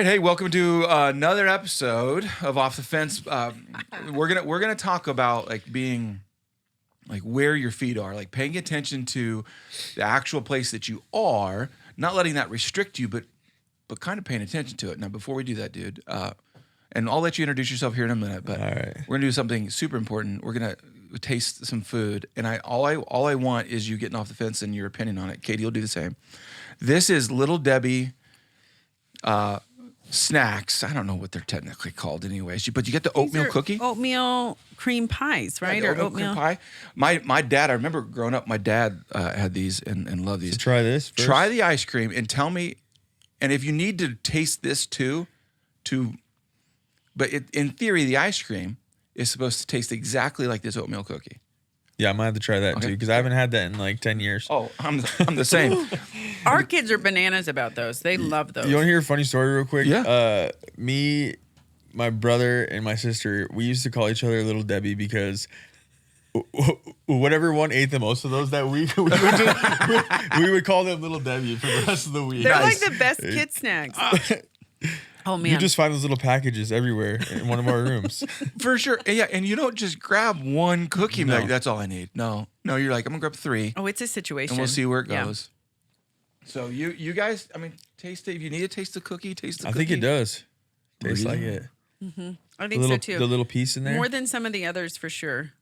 right, hey, welcome to another episode of Off the Fence. We're gonna talk about like being like where your feet are, like paying attention to the actual place that you are, not letting that restrict you, but kind of paying attention to it. Now, before we do that, dude, and I'll let you introduce yourself here in a minute, but we're gonna do something super important. We're gonna taste some food, and all I want is you getting off the fence and your opinion on it. Katie will do the same. This is Little Debbie snacks. I don't know what they're technically called, anyways. But you get the oatmeal cookie, oatmeal cream pies, right? Yeah, or oatmeal cream pie. My dad. I remember growing up. My dad had these and loved these. So try this first. Try the ice cream and tell me. And if you need to taste this too, but in theory, the ice cream is supposed to taste exactly like this oatmeal cookie. Yeah, I might have to try that too because I haven't had that in like 10 years. Oh, I'm the same. Our kids are bananas about those. They love those. You want to hear a funny story real quick? Yeah. Me, my brother, and my sister, we used to call each other Little Debbie because whatever one ate the most of those that week, we would call them Little Debbie for the rest of the week. They're like the best kid snacks. Oh, man. You just find those little packages everywhere in one of our rooms. For sure. Yeah, and you don't just grab one cookie and be No. like, that's all I need. No, you're like, I'm going to grab 3. Oh, it's a situation. And we'll see where it Yeah. goes. So you guys, I mean, taste it. If you need to taste the cookie, taste the I cookie. think it does. Tastes like Really? it. I The think little, so, too. the little piece in there. More than some of the others, for sure.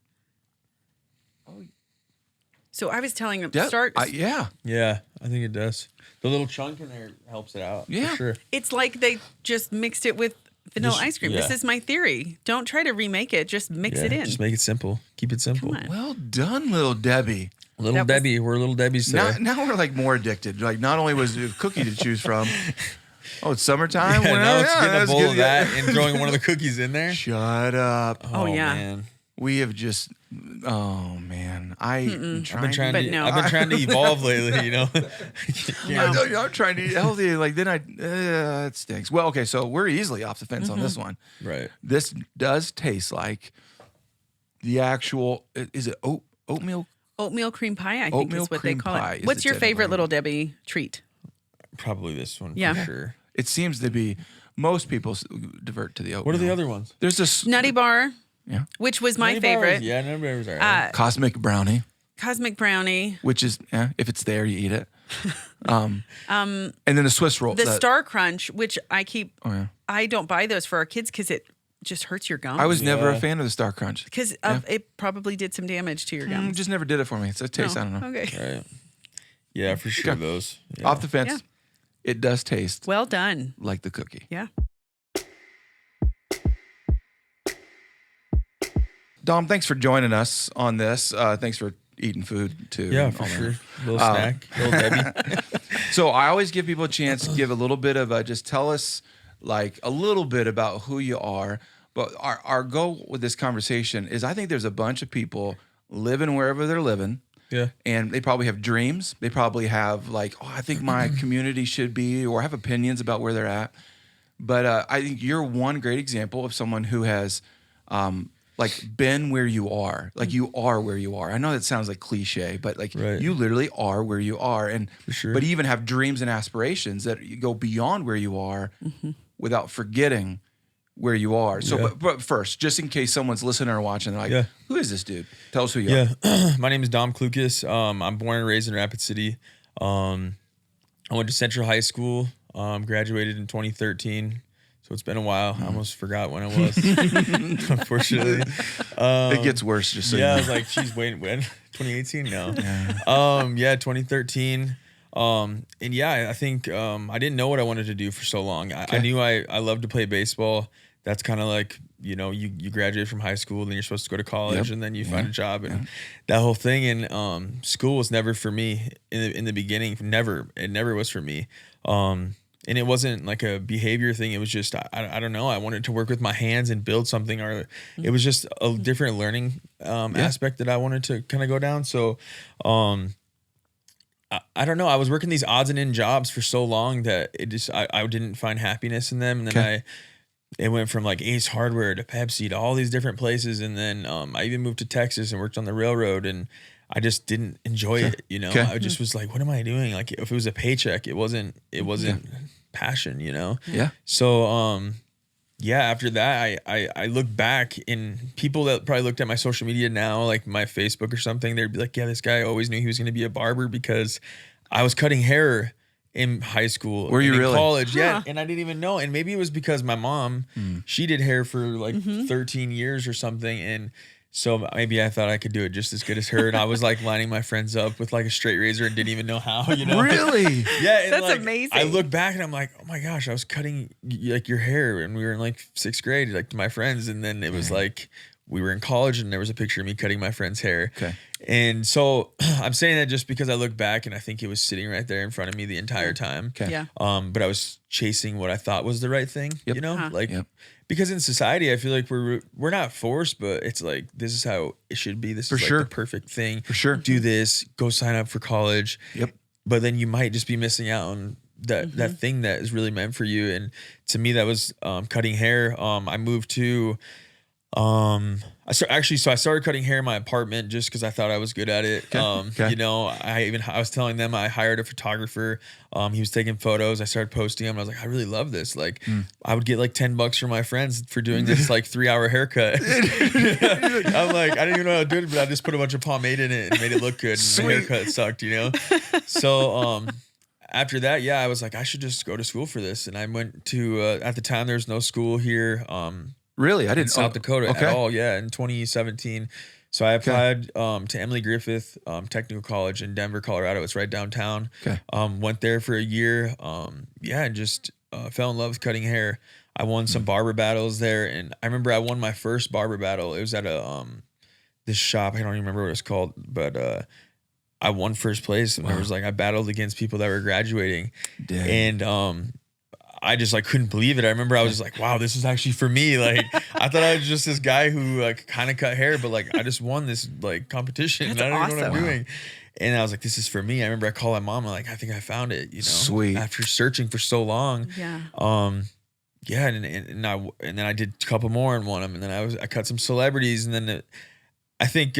So I was telling them, Yeah. Yeah, I think it does. The little chunk in there helps it out. Yeah. For sure. it's like they just mixed it with vanilla Just- ice cream. This yeah. is my theory. Don't try to remake it. Just mix Yeah, it in. Just make it simple. Keep it simple. Come on. Well done, Little Debbie. Little That was- Debbie, we're Little Debbie's today. Now we're like more addicted. Like not only was it a cookie to choose from. Oh, it's summertime. Yeah, Well, now it's getting a that's bowl good. of that and throwing one of the cookies in there. Shut up. Oh, yeah. Man. We have just. Oh man, I've been I've been trying But to. no. I've been trying to evolve lately. You know. I'm trying to eat healthy. Like then it stinks. Well, okay, so we're easily off the fence on this one. Right. This does taste like the actual. Is it oatmeal? Oatmeal cream pie, I think Oatmeal is what they cream call pie it. is What's the your favorite technical Little Debbie treat? Probably this one. Yeah. For sure. It seems to be most people divert to the oatmeal. What are the other ones? There's this Nutty Bar, yeah which was my Nutty favorite. Bars? Yeah, Nutty Bars are alright. cosmic brownie, Cosmic Brownie. which is if it's there you eat it. And then the Swiss roll. The Star Crunch, which I keep, Oh yeah. I don't buy those for our kids because it just hurts your gums. I was never a Yeah. fan of the Star Crunch. Because it probably did some damage to your gums. Just never did it for me. It's a taste. I don't know. Okay. Right. Yeah, for sure. Okay. Those. Yeah. Off the fence, Yeah. it does taste Well done. like the cookie. Yeah. Dom, thanks for joining us on this. Thanks for eating food too. Yeah, and for all that. sure. Little snack. Little Debbie. So I always give people a chance to give a little bit of just tell us like a little bit about who you are. But our goal with this conversation is I think there's a bunch of people living wherever they're living. Yeah. And they probably have dreams. They probably have like, oh, I think my community should be, or have opinions about where they're at. But I think you're one great example of someone who has like been where you are. Like you are where you are. I know that sounds like cliche, but like Right. you literally are where you are. And For sure. but you even have dreams and aspirations that you go beyond where you are without forgetting where you are. So, Yeah. but first, just in case someone's listening or watching, they're like, Yeah. who is this dude? Tell us who you are. Yeah. My name is Dom Clucas. I'm born and raised in Rapid City. I went to Central High School. Graduated in 2013. So it's been a while. I almost forgot when I was, unfortunately. It gets worse, just so Yeah, I you was know. like, geez, when? 2018? No. 2013. And yeah, I think I didn't know what I wanted to do for so long. I knew I loved to play baseball. That's kind of like, you know, you graduate from high school, then you're supposed to go to college, Yep. and then you find a job and that whole thing. And school was never for me in the beginning. It never was for me. And it wasn't like a behavior thing. It was just, I don't know. I wanted to work with my hands and build something, or it was just a different learning aspect that I wanted to kind of go down. So, I don't know. I was working these odds and end jobs for so long that it just, I didn't find happiness in them. And then it went from like Ace Hardware to Pepsi to all these different places. And then I even moved to Texas and worked on the railroad, and I just didn't enjoy it. You know, I just was like, what am I doing? Like if it was a paycheck, it wasn't passion, you know? Yeah. So, yeah, after that, I look back, and people that probably looked at my social media now, like my Facebook or something, they'd be like, yeah, this guy always knew he was going to be a barber, because I was cutting hair in high school. Were you and in really? college. Huh. Yeah. And I didn't even know. And maybe it was because my mom, she did hair for like 13 years or something. And so maybe I thought I could do it just as good as her. And I was like lining my friends up with like a straight razor and didn't even know how, you know? Really? Yeah. And That's like, amazing. I look back and I'm like, oh my gosh, I was cutting like your hair, and we were in like 6th grade, like to my friends. And then it was like, we were in college, and there was a picture of me cutting my friend's hair. Okay. And so I'm saying that just because I look back and I think it was sitting right there in front of me the entire time. Okay. Yeah. But I was chasing what I thought was the right thing, Yep. you know, Uh-huh. like, Yep. because in society, I feel like we're not forced, but it's like, this is how it should be. This For is sure. like the perfect thing. For sure. Do this, go sign up for college. Yep. But then you might just be missing out on that thing that is really meant for you. And to me, that was cutting hair. I moved to I started cutting hair in my apartment just because I thought I was good at it. Okay. You know, I was telling them I hired a photographer. He was taking photos. I started posting them. I was like, I really love this. Like, I would get like $10 from my friends for doing this like 3-hour haircut. I'm like, I didn't even know how to do it, but I just put a bunch of pomade in it and made it look good. And the haircut sucked, you know. So after that, yeah, I was like, I should just go to school for this. And I went to at the time there was no school here. Really? I In didn't. South Dakota okay. at all, yeah, in 2017. So I applied to Emily Griffith Technical College in Denver, Colorado. It's right downtown. Okay. Went there for a year. And just fell in love with cutting hair. I won some barber battles there, and I remember I won my first barber battle. It was at a this shop. I don't even remember what it's called, but I won first place. And there was like I battled against people that were graduating, Dang. and I just like couldn't believe it. I remember I was just like, wow, this is actually for me. Like, I thought I was just this guy who like kind of cut hair, but like I just won this like competition. That's and I don't even know what I'm awesome. doing. And I was like, this is for me. I remember I called my mom. I'm like, I think I found it, you know, Sweet. after searching for so long. Yeah. Yeah. And then I did a couple more and won them. And then I cut some celebrities. And then I think,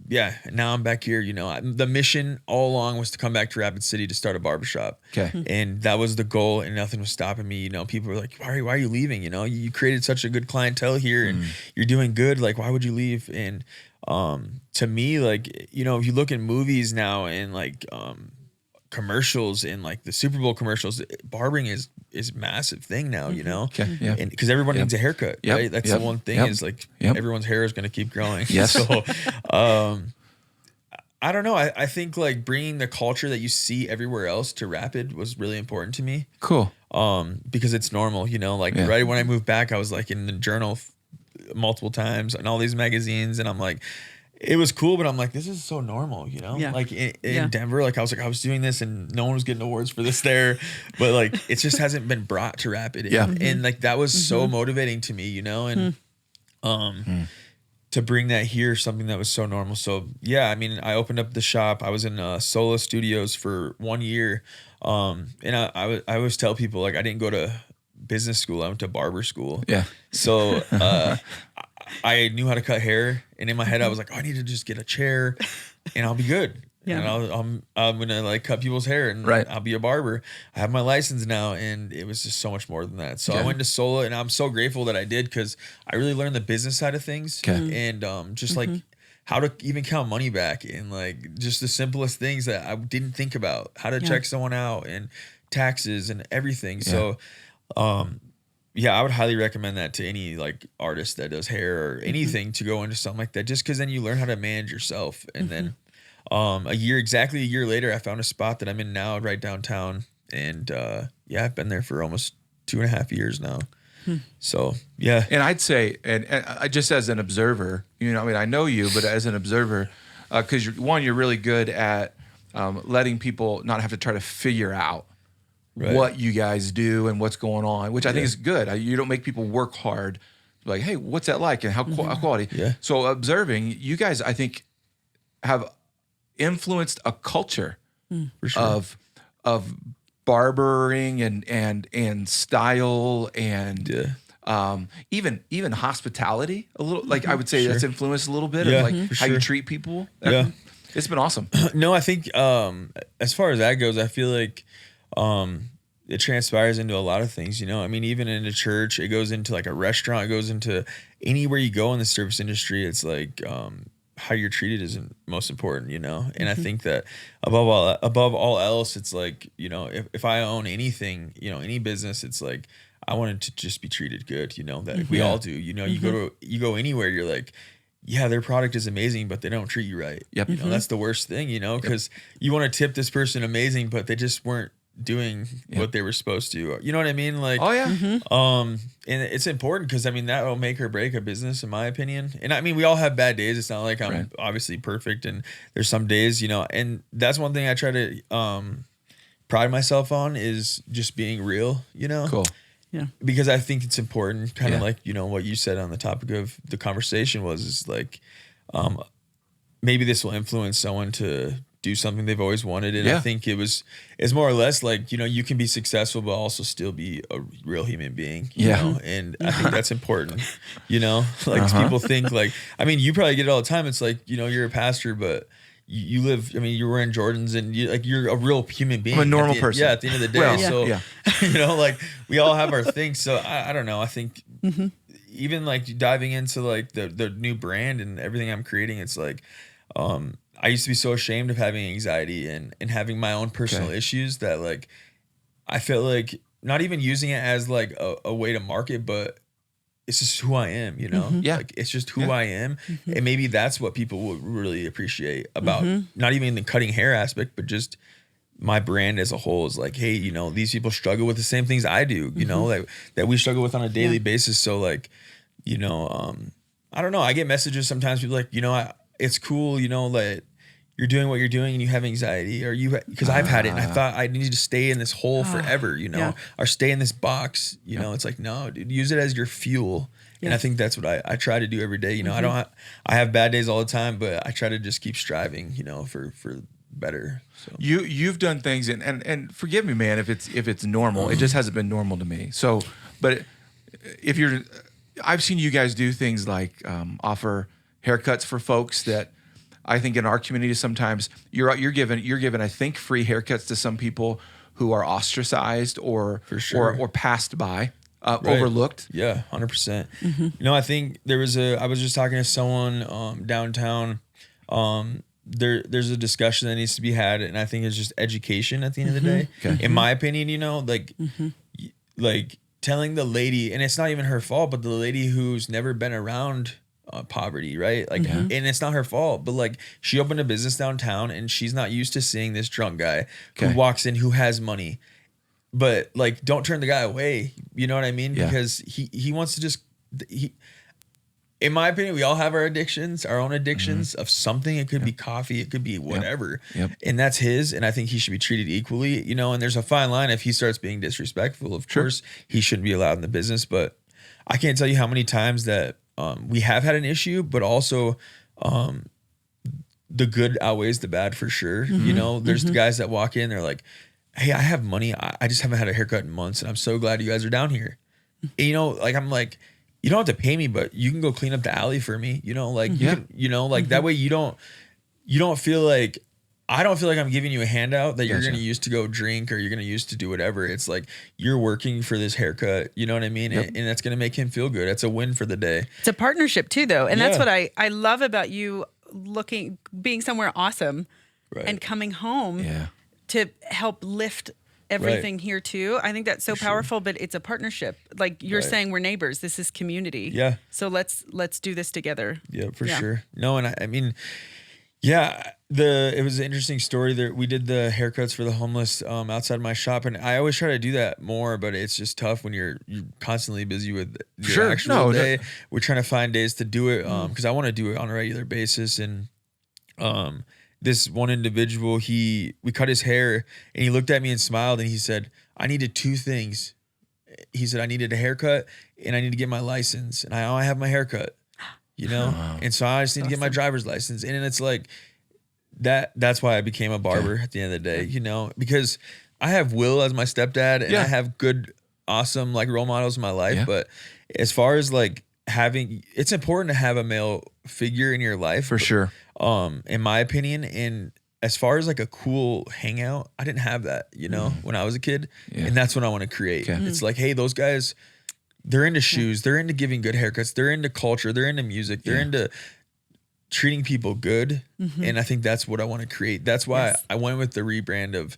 yeah, now I'm back here. You know, the mission all along was to come back to Rapid City to start a barbershop. Okay. And that was the goal, and nothing was stopping me. You know, people were like, why are you leaving? You know, you created such a good clientele here, and you're doing good. Like, why would you leave? And to me, like, you know, if you look at movies now and like commercials and like the Super Bowl commercials, barbering is a massive thing now, you know? Okay. Yeah. And because everyone needs a haircut, Yep. right? That's Yep. the one thing Yep. is like Yep. everyone's hair is going to keep growing. Yes. So, I don't know. I think like bringing the culture that you see everywhere else to Rapid was really important to me. Cool. Because it's normal, you know, like Yeah. right when I moved back, I was like in the journal multiple times and all these magazines, and I'm like, it was cool, but I'm like, this is so normal, you know? Yeah. Like in Yeah. Denver, like I was doing this and no one was getting awards for this there, but like it just hasn't been brought to Rapid. Yeah. And like that was so motivating to me, you know? And to bring that here, something that was so normal. So yeah, I mean, I opened up the shop. I was in Solo Studios for 1 year. And I always tell people like I didn't go to business school. I went to barber school. Yeah. So I knew how to cut hair, and in my head I was like, oh, I need to just get a chair, and I'll be good. Yeah. And I'm gonna like cut people's hair, and Right. I'll be a barber. I have my license now, and it was just so much more than that. So I Okay. went to Solo, and I'm so grateful that I did because I really learned the business side of things, Okay. and just like how to even count money back, and like just the simplest things that I didn't think about, how to check someone out, and taxes and everything. So yeah, I would highly recommend that to any like artist that does hair or anything to go into something like that, just because then you learn how to manage yourself. And then exactly a year later, I found a spot that I'm in now right downtown. And yeah, I've been there for almost 2.5 years now. So yeah. And I'd say, and I just as an observer, you know, I mean, I know you, but as an observer, because you're really good at letting people not have to try to figure out what you guys do and what's going on, which I think is good. You don't make people work hard. Like, hey, what's that like, and how quality? Yeah. So observing, you guys, I think, have influenced a culture For sure. of barbering and style and even hospitality a little. Like I would say that's influenced a little bit Yeah, of like for how you sure. treat people. Yeah. It's been awesome. No, I think as far as that goes, I feel like it transpires into a lot of things, you know. I mean, even in a church, it goes into like a restaurant, it goes into anywhere you go in the service industry. It's like how you're treated is most important, you know. And I think that above all else, it's like, you know, if I own anything, you know, any business, it's like I wanted to just be treated good, you know, that we all do. You know, you go anywhere, you're like, yeah, their product is amazing, but they don't treat you right. Yep. You know, that's the worst thing, you know, because you want to tip this person amazing, but they just weren't doing what they were supposed to. You know what I mean? Like, Oh yeah. and it's important because I mean that will make or break a business, in my opinion. And I mean, we all have bad days. It's not like I'm obviously perfect, and there's some days, you know. And that's one thing I try to pride myself on is just being real. You know, Cool. Yeah. because I think it's important, kind of like, you know, what you said on the topic of the conversation is like, maybe this will influence someone to do something they've always wanted. And I think it's more or less like, you know, you can be successful, but also still be a real human being, you know? And I think that's important, you know, like people think like, I mean, you probably get it all the time. It's like, you know, you're a pastor, but you live, I mean, you're wearing Jordans and you're a real human being. I'm a normal person. Yeah. At the end of the day. Well, you know, like we all have our things. So I don't know. I think even like diving into like the new brand and everything I'm creating, it's like, I used to be so ashamed of having anxiety and having my own personal issues that like, I felt like not even using it as like a way to market, but it's just who I am, you know? Yeah. Like it's just who I am. And maybe that's what people would really appreciate about not even the cutting hair aspect, but just my brand as a whole is like, hey, you know, these people struggle with the same things I do, you know, that we struggle with on a daily basis. So like, you know, I don't know. I get messages sometimes, people like, you know, it's cool, you know, that you're doing what you're doing and you have anxiety, or because I've had it and I thought I needed to stay in this hole forever, you know, or stay in this box, you know. It's like, no, dude, use it as your fuel. And I think that's what I try to do every day. You know, I have bad days all the time, but I try to just keep striving, you know, for better. So You've done things and forgive me, man, if it's normal. It just hasn't been normal to me. So, but if I've seen you guys do things like offer haircuts for folks that I think in our community sometimes you're given I think free haircuts to some people who are ostracized or or passed by, overlooked. Yeah, 100%. You know, I think I was just talking to someone downtown. There's a discussion that needs to be had, and I think it's just education at the end of the day. Okay. In my opinion, you know, like like telling the lady, and it's not even her fault, but the lady who's never been around poverty, right? Like, and it's not her fault, but like she opened a business downtown and she's not used to seeing this drunk guy who walks in, who has money, but like, don't turn the guy away. You know what I mean? Because he wants to just, in my opinion, we all have our addictions, our own addictions of something. It could be coffee, it could be whatever. And that's his. And I think he should be treated equally, you know, and there's a fine line. If he starts being disrespectful, of course he shouldn't be allowed in the business. But I can't tell you how many times that we have had an issue, but also the good outweighs the bad for sure. You know, there's the guys that walk in, they're like, hey, I have money. I just haven't had a haircut in months, and I'm so glad you guys are down here. And, you know, like, I'm like, you don't have to pay me, but you can go clean up the alley for me. You know, like, you can, you know, like that way you don't feel like, I don't feel like I'm giving you a handout that you're going to use to go drink or you're going to use to do whatever. It's like you're working for this haircut. You know what I mean? And that's going to make him feel good. It's a win for the day. It's a partnership too, though. And that's what I love about you being somewhere awesome and coming home to help lift everything here too. I think that's so powerful, but it's a partnership. Like you're saying, we're neighbors. This is community. Yeah. So let's do this together. Yeah, for sure. No, and I mean, it was an interesting story that we did the haircuts for the homeless outside my shop, and I always try to do that more, but it's just tough when you're constantly busy with your actual day. We're trying to find days to do it because I want to do it on a regular basis. And this one individual, we cut his hair, and he looked at me and smiled, and he said, I needed two things. He said, I needed a haircut and I need to get my license, and I have my haircut. You know, and so I just need to get my driver's license. And it's like that's why I became a barber at the end of the day, you know, because I have Will as my stepdad and I have good, awesome, like role models in my life. But as far as like it's important to have a male figure in your life for sure. In my opinion. And as far as like a cool hangout, I didn't have that, you know, when I was a kid. And that's what I want to create. Okay. It's like, hey, those guys, they're into shoes, they're into giving good haircuts, they're into culture, they're into music, they're into treating people good. And I think that's what I want to create. That's why I went with the rebrand of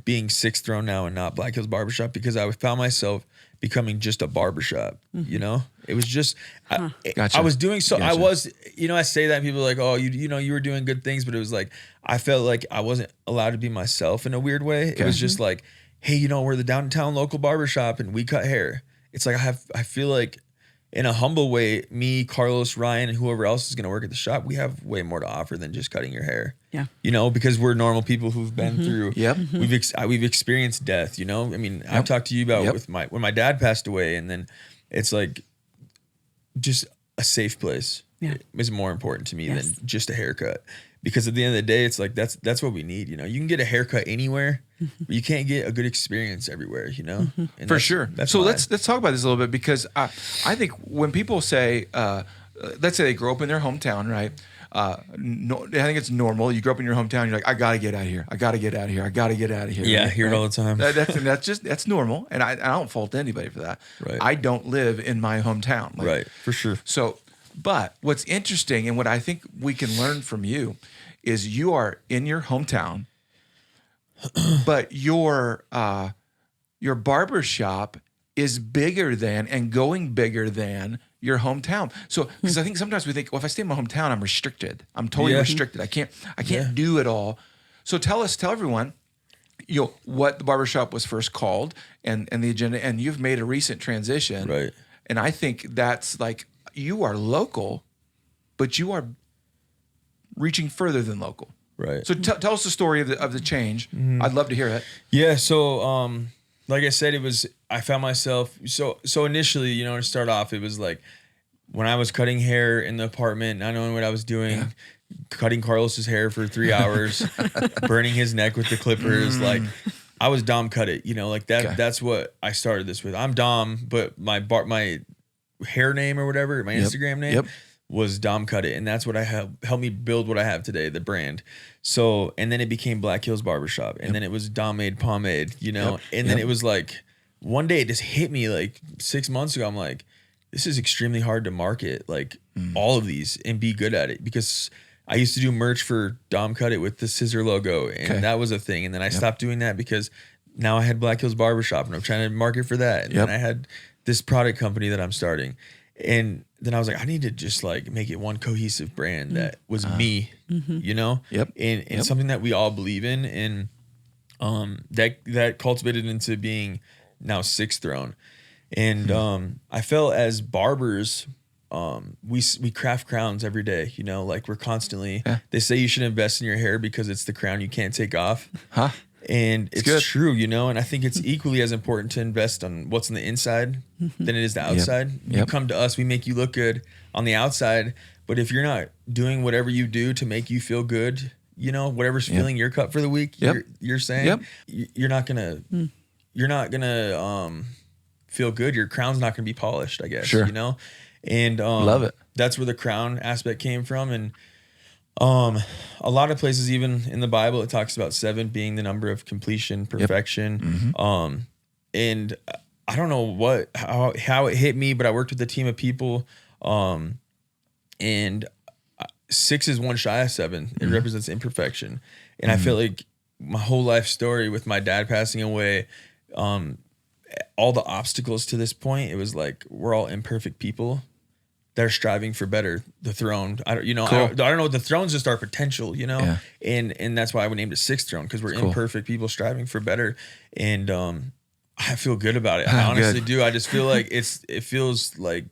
being Sixth Throne now and not Black Hills Barbershop, because I found myself becoming just a barbershop. You know, it was just Gotcha. I was doing so. Gotcha. I was, you know, I say that and people are like, oh, you know, you were doing good things, but it was like I felt like I wasn't allowed to be myself in a weird way. It was just like, hey, you know, we're the downtown local barbershop and we cut hair. It's like I feel like in a humble way, me, Carlos, Ryan, and whoever else is going to work at the shop, we have way more to offer than just cutting your hair. Yeah. You know, because we're normal people who've been through. Yep. We've experienced death. You know, I mean, I've talked to you about with when my dad passed away, and then it's like just a safe place is more important to me than just a haircut. Because at the end of the day, it's like that's what we need. You know, you can get a haircut anywhere, but you can't get a good experience everywhere. You know, and For sure. That's so why. let's talk about this a little bit, because I think when people say, let's say they grow up in their hometown, right? No, I think it's normal. You grow up in your hometown, you're like, I gotta get out of here. I gotta get out of here. I gotta get out of here. Yeah, I right? hear it all the time. That's normal, and I don't fault anybody for that. Right. I don't live in my hometown. Like, Right, for sure. So, but what's interesting and what I think we can learn from you is you are in your hometown, but your barber shop is bigger than and going bigger than your hometown. So, because I think sometimes we think, well, if I stay in my hometown, I'm restricted. I'm totally restricted. I can't do it all. So tell everyone, you know, what the barbershop was first called and the agenda, and you've made a recent transition. Right. And I think that's like, you are local, but you are reaching further than local. Right. So tell us the story of the change. I'd love to hear it. Yeah. So, like I said, I found myself, so initially, you know, to start off, it was like when I was cutting hair in the apartment, not knowing what I was doing, cutting Carlos's hair for 3 hours, burning his neck with the clippers. Like I was Dom Cut It, you know, like that. Okay. That's what I started this with. I'm Dom, but my hair name or whatever, my Instagram name was Dom Cut It. And that's what helped me build what I have today, the brand. So, and then it became Black Hills Barbershop. And then it was Dom Made Pomade, you know? And then it was like, one day it just hit me like 6 months ago. I'm like, this is extremely hard to market like all of these and be good at it, because I used to do merch for Dom Cut It with the scissor logo, and that was a thing. And then I stopped doing that because now I had Black Hills Barbershop and I'm trying to market for that. And then I had this product company that I'm starting. And then I was like, I need to just like make it one cohesive brand that was me, you know? And something that we all believe in. And that cultivated into being now Sixth Throne. And I felt as barbers, we craft crowns every day, you know, like we're constantly, they say you should invest in your hair because it's the crown you can't take off. And it's true, you know, and I think it's equally as important to invest on what's on the inside than it is the outside. You come to us, we make you look good on the outside, but if you're not doing whatever you do to make you feel good, you know, whatever's filling your cup for the week, you're saying, you're not gonna feel good. Your crown's not gonna be polished, I guess, you know? And love it. That's where the crown aspect came from. And a lot of places, even in the Bible, it talks about 7 being the number of completion, perfection. And I don't know how it hit me, but I worked with a team of people, and 6 is one shy of 7. It represents imperfection. And I feel like my whole life story with my dad passing away, all the obstacles to this point, it was like, we're all imperfect people. They're striving for better. The throne, I don't know. The throne's just our potential, you know, and that's why I would name it Sixth Throne, because we're imperfect people striving for better. And I feel good about it. I honestly do. I just feel like it feels like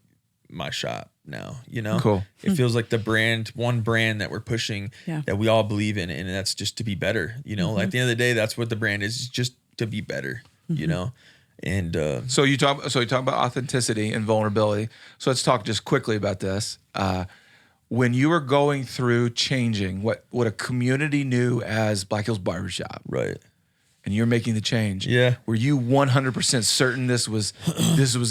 my shop now, you know. It feels like one brand that we're pushing that we all believe in, and that's just to be better, you know. At the end of the day, that's what the brand is just to be better, you know. And so you talk about authenticity and vulnerability. So let's talk just quickly about this. When you were going through changing what a community knew as Black Hills Barbershop, right, and you're making the change, were you 100% certain this was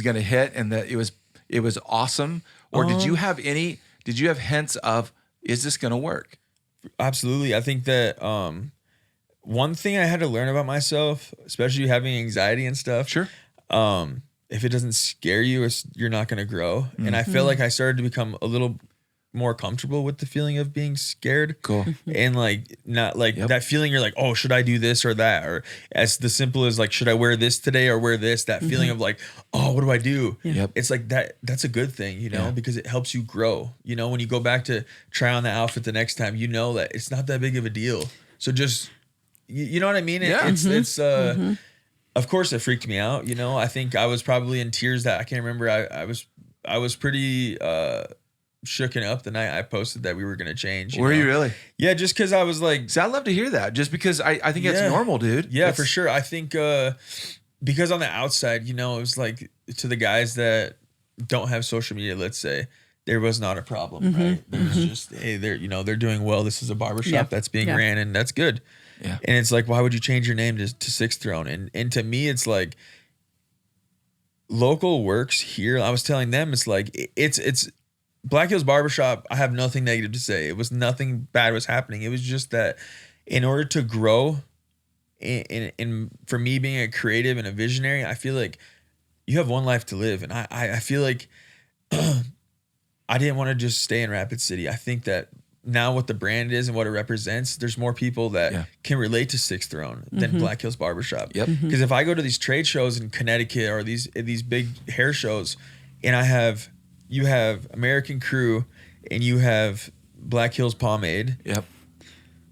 going to hit and that it was awesome, or did you have hints of, is this going to work? Absolutely. I think that one thing I had to learn about myself, especially having anxiety and stuff. Sure. If it doesn't scare you, you're not going to grow. And I feel like I started to become a little more comfortable with the feeling of being scared. Cool. And like, not like that feeling you're like, oh, should I do this or that? Or as the simple as like, should I wear this today or wear this? That feeling of like, oh, what do I do? Yep. It's like that's a good thing, you know, because it helps you grow. You know, when you go back to try on the outfit the next time, you know that it's not that big of a deal. So just, you know what I mean? It's of course it freaked me out. You know, I think I was probably in tears that I can't remember. I was pretty, shooken up the night I posted that we were going to change. Were you really? Yeah. Just cause I was like, so I'd love to hear that just because I think it's normal, dude. Yeah, for sure. I think, because on the outside, you know, it was like to the guys that don't have social media, let's say, there was not a problem, right? There was just, hey, they're doing well. This is a barbershop that's being ran and that's good. Yeah. And it's like, why would you change your name to Sixth Throne? And to me, it's like local works here. I was telling them, it's like, it's Black Hills Barbershop. I have nothing negative to say. It was nothing bad was happening. It was just that in order to grow and for me being a creative and a visionary, I feel like you have one life to live. And I feel like I didn't want to just stay in Rapid City. I think that now what the brand is and what it represents, there's more people that can relate to Sixth Throne than Black Hills Barbershop. Yep. Because if I go to these trade shows in Connecticut or these big hair shows and you have American Crew and you have Black Hills Pomade. Yep.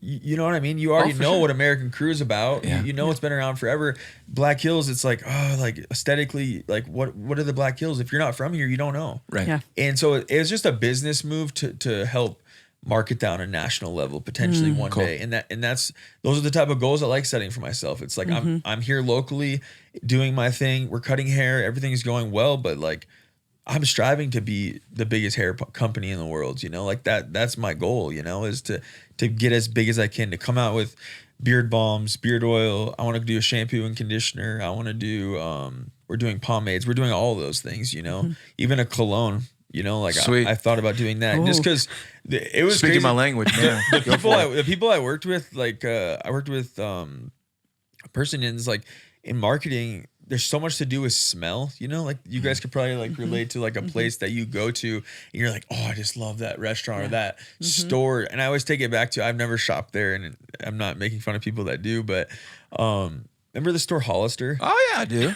You know what I mean? You already know what American Crew is about. Yeah. You know it's been around forever. Black Hills, it's like, oh, like aesthetically, like what are the Black Hills? If you're not from here, you don't know. Right. Yeah. And so it was just a business move to help market down a national level potentially one day. And those are the type of goals I like setting for myself. It's like I'm here locally doing my thing. We're cutting hair. Everything's going well, but like I'm striving to be the biggest hair company in the world, you know, like that's my goal, you know, is to get as big as I can, to come out with beard balms, beard oil. I want to do a shampoo and conditioner. I want to do, we're doing pomades. We're doing all of those things, you know, even a cologne, you know, like I thought about doing that just because it was speaking crazy. my language. Man. The people I worked with, like, I worked with, a person in marketing. There's so much to do with smell, you know, like you guys could probably like relate to like a place that you go to and you're like, oh, I just love that restaurant or that store. And I always take it back to, I've never shopped there and I'm not making fun of people that do, but, remember the store Hollister? Oh yeah, I do.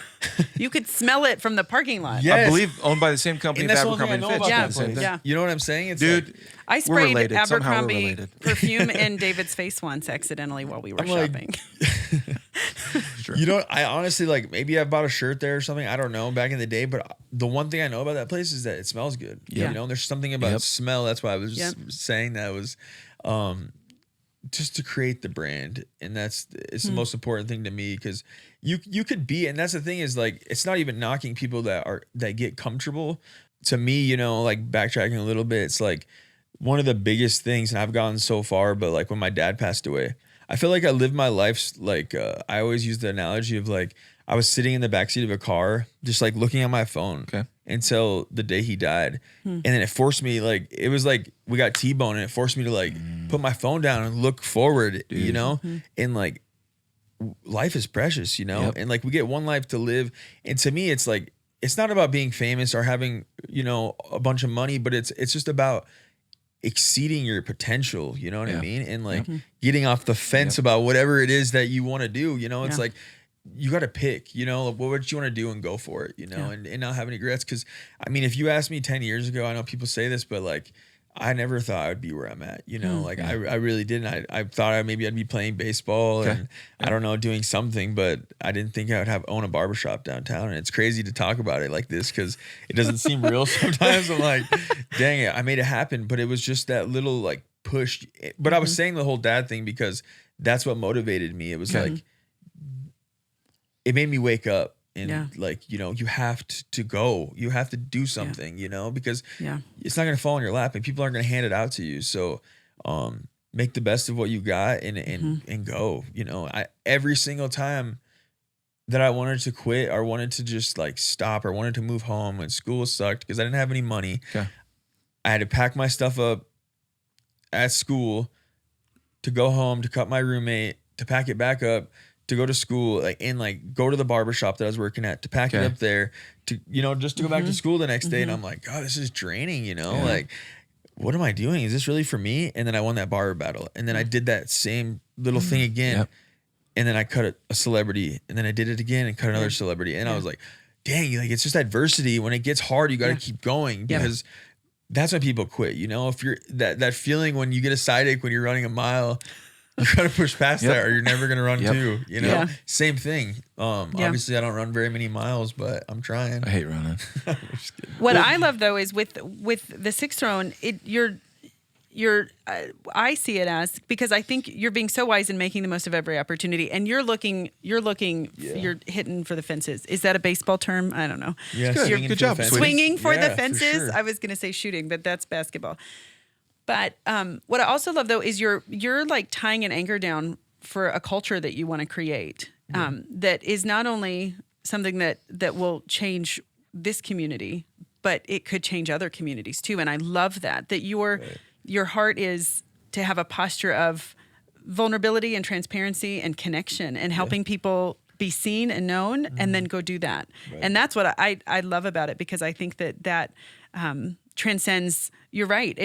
You could smell it from the parking lot. Yes. I believe owned by the same company, And that's the Abercrombie only and thing I know Fitch. about did the same that place. thing. Yeah. You know what I'm saying? It's Dude, like, I we're sprayed related. Somehow we're Abercrombie related. perfume in David's face once accidentally while we were I'm like- shopping. you know, I honestly like maybe I bought a shirt there or something. I don't know back in the day, but the one thing I know about that place is that it smells good. Yeah. You know, there's something about smell. That's why I was saying that was just to create the brand. And it's the most important thing to me because you could be, and that's the thing is like, it's not even knocking people that get comfortable. To me, you know, like backtracking a little bit, it's like one of the biggest things, and I've gotten so far, but like when my dad passed away, I feel like I lived my life like I always use the analogy of like I was sitting in the backseat of a car, just like looking at my phone until the day he died. And then it forced me, like, it was like we got T-bone and it forced me to like put my phone down and look forward, you know? And like life is precious, you know? And like we get one life to live. And to me, it's like, it's not about being famous or having, you know, a bunch of money, but it's just about exceeding your potential, you know what I mean? And like getting off the fence about whatever it is that you want to do, you know, it's like you got to pick, you know, what would you want to do and go for it, you know, and not have any regrets. Cause I mean, if you asked me 10 years ago, I know people say this, but like, I never thought I would be where I'm at, you know, like I really didn't. I thought I'd be playing baseball and I don't know, doing something, but I didn't think I would own a barbershop downtown. And it's crazy to talk about it like this because it doesn't seem real sometimes. I'm like, dang it, I made it happen. But it was just that little like push. But I was saying the whole dad thing because that's what motivated me. It was like, it made me wake up. And like, you know, you have to go, you have to do something, you know, because it's not going to fall in your lap and people aren't going to hand it out to you. So, make the best of what you got and go, you know, every single time that I wanted to quit or wanted to just like stop or wanted to move home when school sucked because I didn't have any money. I had to pack my stuff up at school, to go home, to cut my roommate, to pack it back up, to go to school, like, and like go to the barbershop that I was working at, to pack it up there, to, you know, just to go back to school the next day. And I'm like, God, this is draining, you know, like, what am I doing? Is this really for me? And then I won that barber battle. And then I did that same little thing again. And then I cut a celebrity, and then I did it again and cut another celebrity. And I was like, dang, like, it's just adversity. When it gets hard, you got to keep going, because that's when people quit. You know, if you're that feeling when you get a side ache when you're running a mile, you got to push past that, or you're never going to run too, you know, same thing. Obviously I don't run very many miles, but I'm trying. I hate running. What I love though, is with the Six Throne, I see it as, because I think you're being so wise in making the most of every opportunity, and you're hitting for the fences. Is that a baseball term? I don't know. Yeah, good job. Swinging for the fences. For sure. I was going to say shooting, but that's basketball. But what I also love though is you're like tying an anchor down for a culture that you want to create, that is not only something that will change this community, but it could change other communities too. And I love that your heart is to have a posture of vulnerability and transparency and connection, and helping people be seen and known, and then go do that. And that's what I love about it, because I think that transcends. You're right.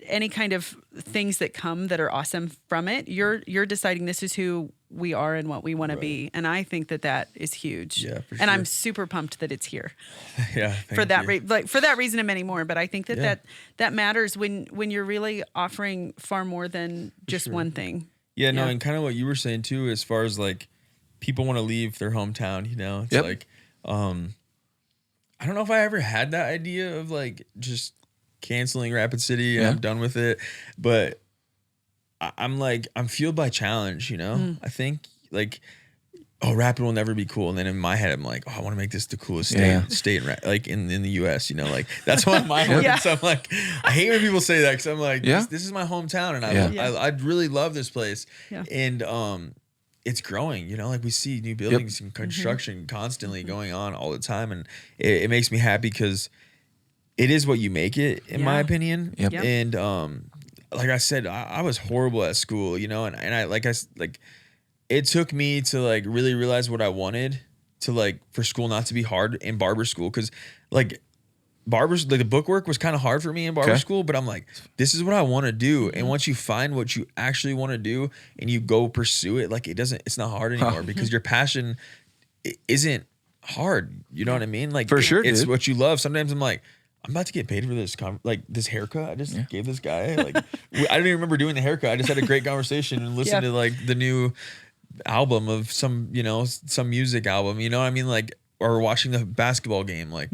Any kind of things that come that are awesome from it, you're deciding this is who we are and what we want to be. And I think that is huge. Yeah, for sure. And I'm super pumped that it's here. Yeah. For that for that reason and many more. But I think that matters when you're really offering far more than just one thing. Yeah, no, and kind of what you were saying too, as far as like people want to leave their hometown, you know, it's like, I don't know if I ever had that idea of like just canceling Rapid City and I'm done with it, but I'm fueled by challenge, you know. I think like, oh, Rapid will never be cool, and then in my head I'm like, oh, I want to make this the coolest state like in the U.S., you know, like that's what my heart. So I'm like, I hate when people say that, because I'm like, this is my hometown, and I really love this place, and it's growing, you know, like we see new buildings and construction constantly going on all the time, and it makes me happy, because it is what you make it, in my opinion. And like I said, I was horrible at school, you know, and it took me to like really realize what I wanted, to like for school not to be hard in barber school, because like the bookwork was kind of hard for me in barber school, but I'm like, this is what I want to do. And once you find what you actually want to do and you go pursue it, like it's not hard anymore, because your passion isn't hard. You know what I mean? Like, for sure, it's dude. what you love. Sometimes I'm like, I'm about to get paid for this, this haircut I just gave this guy. Like, I don't even remember doing the haircut. I just had a great conversation and listened to like the new album of some music album. You know what I mean? Like, or watching the basketball game. Like,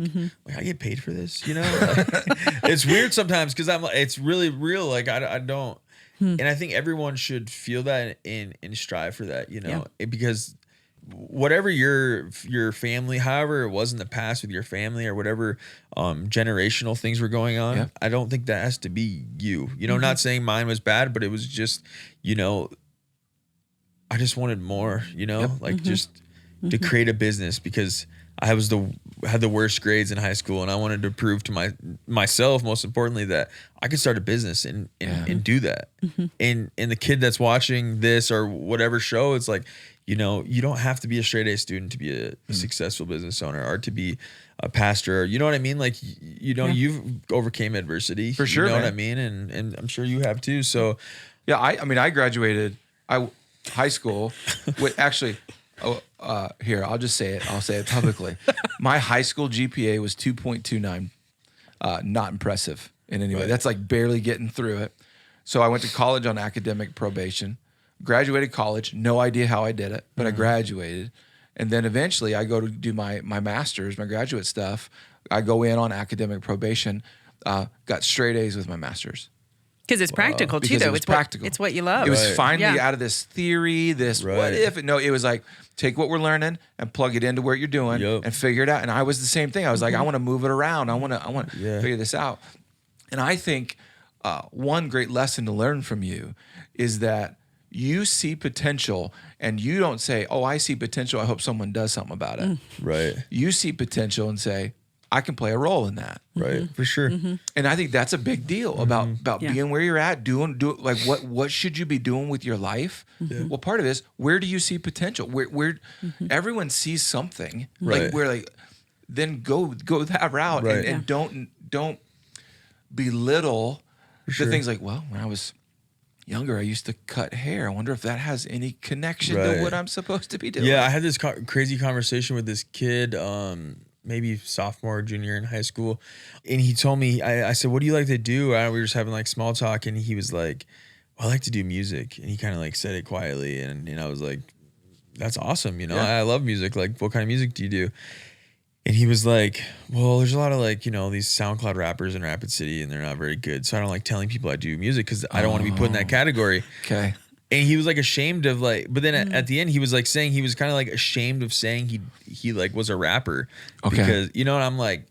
I get paid for this. You know, like, it's weird sometimes, because it's really real. Like, I don't, and I think everyone should feel that and strive for that. You know, because whatever your family, however it was in the past with your family, or whatever generational things were going on, I don't think that has to be you. You know, not saying mine was bad, but it was just, you know, I just wanted more, you know, like just to create a business, because I had the worst grades in high school, and I wanted to prove to myself, most importantly, that I could start a business and do that. And the kid that's watching this or whatever show, it's like, you know, you don't have to be a straight A student to be a successful business owner, or to be a pastor. You know what I mean? Like, you know, you've overcame adversity. For sure, you know what I mean? And I'm sure you have too. So, yeah, I mean, I graduated high school with actually. Here, I'll just say it. I'll say it publicly. My high school GPA was 2.29. Not impressive in any way. That's like barely getting through it. So I went to college on academic probation. Graduated college, no idea how I did it, but I graduated. And then eventually I go to do my master's, my graduate stuff. I go in on academic probation, got straight A's with my master's. Because it's practical too, though. It's practical. It's what you love. It was finally out of this theory, what if. No, it was like, take what we're learning and plug it into what you're doing and figure it out. And I was the same thing. I was like, I want to move it around. I want to figure this out. And I think one great lesson to learn from you is that you see potential, and you don't say, oh, I see potential, I hope someone does something about it. Right. You see potential and say, I can play a role in that. Right. For sure. And I think that's a big deal about being where you're at, do like what should you be doing with your life? Well, part of it is, where do you see potential? Where everyone sees something, like where like, then go that route, and don't belittle the things like, well, when I was younger, I used to cut hair. I wonder if that has any connection to what I'm supposed to be doing. Yeah, I had this crazy conversation with this kid, maybe sophomore, junior in high school, and he told me, I said, "What do you like to do?" We were just having like small talk, and he was like, well, "I like to do music," and he kind of like said it quietly, and I was like, "That's awesome, you know, I love music. Like, what kind of music do you do?" And he was like, "Well, there's a lot of like, you know, these SoundCloud rappers in Rapid City, and they're not very good. So I don't like telling people I do music because I don't want to be put in that category." Okay. And he was like ashamed of like, but then at the end, he was like saying he was kind of like ashamed of saying he like was a rapper. Okay. Because, you know, and I'm like,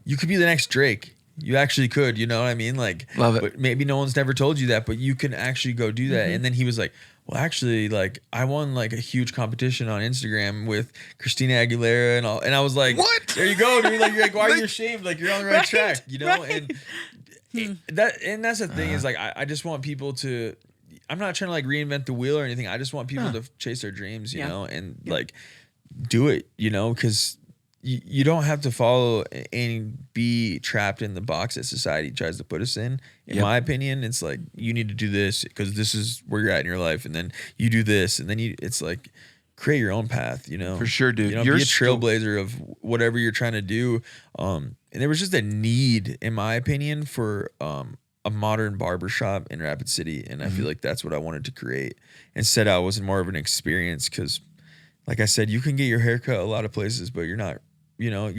you could be the next Drake. You actually could, you know what I mean? Like, love it. But maybe no one's never told you that, but you can actually go do that. And then he was like, well, actually, like, I won like a huge competition on Instagram with Christina Aguilera and all. And I was like, what? There you go, dude. Like, you're like, why are you ashamed? Like, you're on the right track, you know? And that's the thing is like, I just want people to, I'm not trying to like reinvent the wheel or anything. I just want people to chase their dreams, you know, and like do it, you know, because you don't have to follow and be trapped in the box that society tries to put us in. In my opinion, it's like, you need to do this because this is where you're at in your life. And then you do this. And then it's like, create your own path, you know? For sure, dude. You know, be a trailblazer of whatever you're trying to do. And there was just a need, in my opinion, for a modern barbershop in Rapid City. And I feel like that's what I wanted to create. And set out was more of an experience because, like I said, you can get your hair cut a lot of places, but you're not, you know,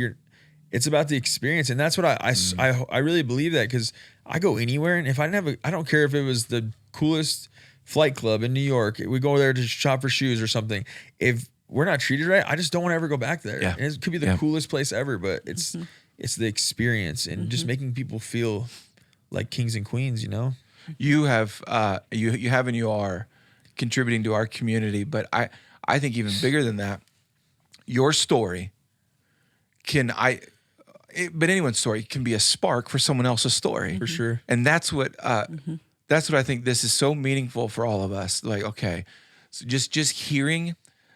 it's about the experience. And that's what I really believe that, because I go anywhere, and if I didn't have I don't care if it was the coolest flight club in New York, we go there to shop for shoes or something. If we're not treated right, I just don't want to ever go back there. Yeah. And it could be the coolest place ever, but it's the experience and just making people feel like kings and queens, you know? You have you have and you are contributing to our community, but I think even bigger than that, your story but anyone's story can be a spark for someone else's story. For sure. And that's what I think this is so meaningful for all of us. Like, okay, so just hearing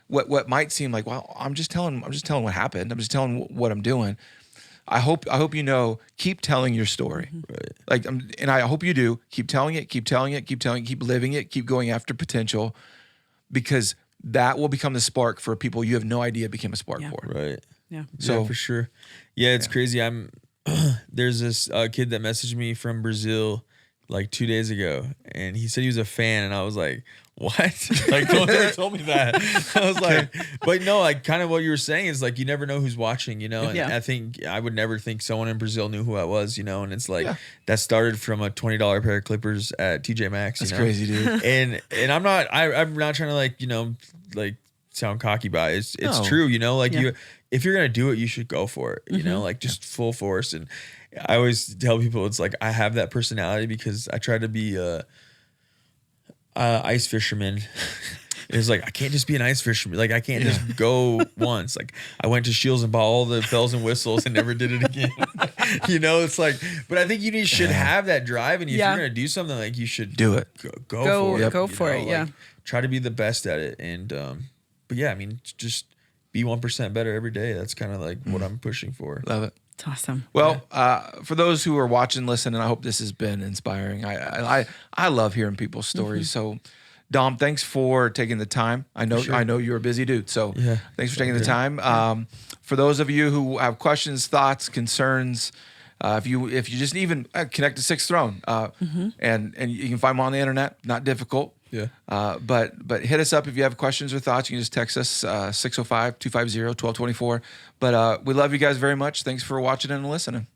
what might seem like, well, I'm just telling what happened. I'm just telling what I'm doing. I hope you know, keep telling your story. Right. Like, and I hope you do. Keep telling it, keep living it, keep going after potential, because that will become the spark for people you have no idea became a spark for. Right. Yeah. So for sure. Yeah, it's crazy. There's this kid that messaged me from Brazil like 2 days ago, and he said he was a fan, and I was like, what? Like, no one ever told me that. I was like, but no, like, kind of what you were saying is like, you never know who's watching, you know? And I think I would never think someone in Brazil knew who I was, you know? And it's like, that started from a $20 pair of clippers at TJ Maxx. That's you know? crazy, dude. And I'm not trying to like, you know, like sound cocky by it. It's true, you know? Like if you're going to do it, you should go for it, you know? Like just full force. And I always tell people, it's like, I have that personality because I try to be ice fisherman. It's like, I can't just be an ice fisherman. Like, I can't just go once. Like, I went to Shields and bought all the bells and whistles and never did it again. You know, it's like, but I think you should have that drive. And if you're going to do something, like, you should do it. Go for it. Go for it. Like, try to be the best at it. And, but yeah, I mean, just be 1% better every day. That's kind of like what I'm pushing for. Love it. It's awesome. Well, for those who are watching, listening, I hope this has been inspiring. I love hearing people's stories. So, Dom, thanks for taking the time. I know you're a busy dude, so thanks for taking the time. For those of you who have questions, thoughts, concerns, if you just even connect to Sixth Throne, and you can find them on the internet. Not difficult. Yeah. But hit us up if you have questions or thoughts. You can just text us 605-250-1224. But we love you guys very much. Thanks for watching and listening.